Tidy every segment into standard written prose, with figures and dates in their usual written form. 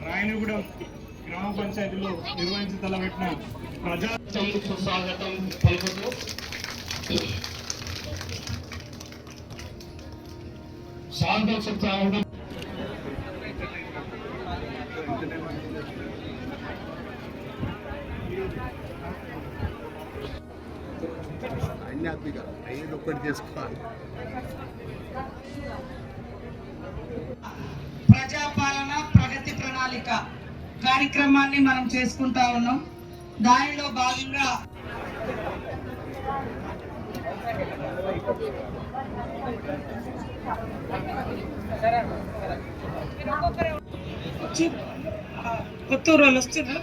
రాయనగూడెం గ్రామ పంచాయతీలో నిర్వహించి తలపెట్టిన ప్రజా స్వాగతం పలుకుతూ శాంతం ప్రజాపాలన ప్రగతి ప్రణాళిక కార్యక్రమాన్ని మనం చేసుకుంటా ఉన్నాం. దానిలో భాగంగా కొత్తూరు వాళ్ళు వస్తున్నారు,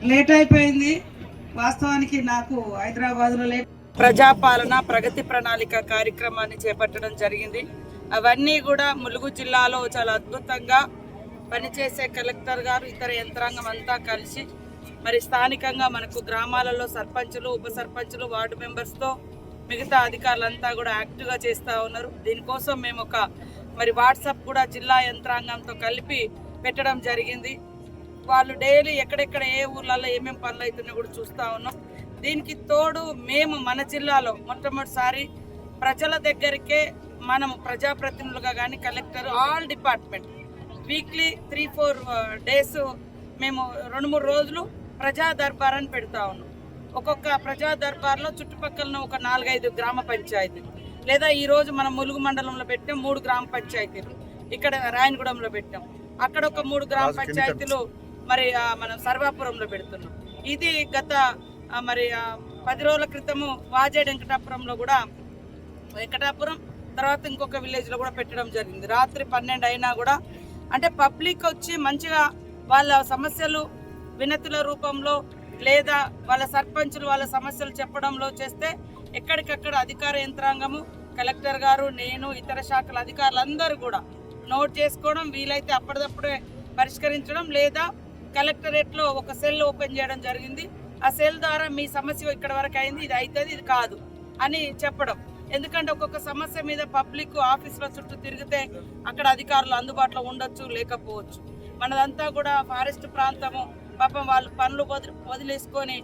లేట్ అయిపోయింది. వాస్తవానికి నాకు హైదరాబాద్లో ప్రజాపాలన ప్రగతి ప్రణాళిక కార్యక్రమాన్ని చేపట్టడం జరిగింది. అవన్నీ కూడా ములుగు జిల్లాలో చాలా అద్భుతంగా పనిచేసే కలెక్టర్ గారు ఇతర యంత్రాంగం అంతా కలిసి మరి స్థానికంగా మనకు గ్రామాలలో సర్పంచులు, ఉప సర్పంచులు, వార్డు మెంబర్స్తో మిగతా అధికారులంతా కూడా యాక్టివ్గా చేస్తూ ఉన్నారు. దీనికోసం మేము ఒక వాట్సాప్ కూడా జిల్లా యంత్రాంగంతో కలిపి పెట్టడం జరిగింది. వాళ్ళు డైలీ ఎక్కడెక్కడ ఏ ఊర్లలో ఏమేమి పనులు అవుతున్నాయో కూడా చూస్తూ ఉన్నాం. దీనికి తోడు మేము మన జిల్లాలో మొట్టమొదటిసారి ప్రజల దగ్గరికే మనము ప్రజాప్రతినిధులుగా కానీ collector all department weekly 3-4 days మేము 2-3 రోజులు ప్రజా దర్బార్ అని పెడతా ఉన్నాం. ఒక్కొక్క ప్రజా దర్బార్లో చుట్టుపక్కల ఒక 4-5 గ్రామ పంచాయతీలు, లేదా ఈరోజు మనం ములుగు మండలంలో పెట్టాం 3 గ్రామ పంచాయతీలు, ఇక్కడ రాయనగూడెంలో పెట్టాం, అక్కడ ఒక 3 గ్రామ పంచాయతీలు మనం సర్వాపురంలో పెడుతున్నాం. ఇది గత 10 రోజుల క్రితము వాజేడ్ వెంకటాపురంలో కూడా, వెంకటాపురం తర్వాత ఇంకొక విలేజ్లో కూడా పెట్టడం జరిగింది. రాత్రి 12 అయినా కూడా అంటే పబ్లిక్ వచ్చి మంచిగా వాళ్ళ సమస్యలు వినతుల రూపంలో లేదా వాళ్ళ సర్పంచులు వాళ్ళ సమస్యలు చెప్పడంలో చేస్తే ఎక్కడికక్కడ అధికార యంత్రాంగము, కలెక్టర్ గారు, నేను, ఇతర శాఖల అధికారులందరూ కూడా నోట్ చేసుకోవడం, వీలైతే అప్పటిదప్పుడే పరిష్కరించడం, లేదా కలెక్టరేట్లో ఒక సెల్ ఓపెన్ చేయడం జరిగింది. ఆ సెల్ ద్వారా మీ సమస్య ఇక్కడ వరకు అయింది, ఇది అవుతుంది, ఇది కాదు అని చెప్పడం. ఎందుకంటే ఒక్కొక్క సమస్య మీద పబ్లిక్ ఆఫీసుల చుట్టూ తిరిగితే అక్కడ అధికారులు అందుబాటులో ఉండొచ్చు, లేకపోవచ్చు. మనదంతా కూడా ఫారెస్ట్ ప్రాంతము, పాపం వాళ్ళు పనులు వదిలేసుకొని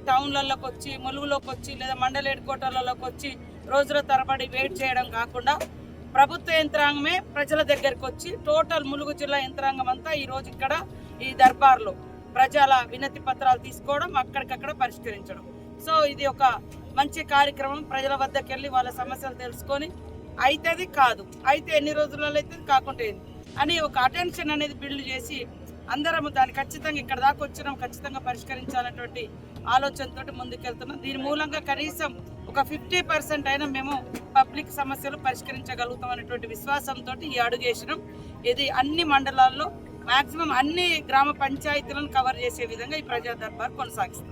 టౌన్లలోకి వచ్చి, ములుగులోకి వచ్చి, లేదా మండల హెడ్ క్వార్టర్లలోకి వచ్చి రోజుల తరబడి వెయిట్ చేయడం కాకుండా ప్రభుత్వ యంత్రాంగమే ప్రజల దగ్గరికి వచ్చి టోటల్ ములుగు జిల్లా యంత్రాంగం అంతా ఈరోజు ఇక్కడ ఈ దర్బార్లో ప్రజల వినతి పత్రాలు తీసుకోవడం, అక్కడికక్కడ పరిష్కరించడం. సో ఇది ఒక మంచి కార్యక్రమం. ప్రజల వద్దకు వెళ్ళి వాళ్ళ సమస్యలు తెలుసుకొని అవుతుంది కాదు, అయితే ఎన్ని రోజులలో అవుతుంది కాకుండా అని ఒక అటెన్షన్ అనేది బిల్డ్ చేసి అందరము దాన్ని ఖచ్చితంగా ఇక్కడ దాకా వచ్చినాం, ఖచ్చితంగా పరిష్కరించాలనేటువంటి ఆలోచనతో ముందుకెళ్తున్నాం. దీని మూలంగా కనీసం ఒక 50% అయినా మేము పబ్లిక్ సమస్యలు పరిష్కరించగలుగుతాం అనేటువంటి విశ్వాసంతో ఈ అడుగు వేసినాం. ఇది అన్ని మండలాల్లో మ్యాక్సిమం అన్ని గ్రామ పంచాయతీలను కవర్ చేసే విధంగా ఈ ప్రజా దర్బార్ కొనసాగిస్తాం.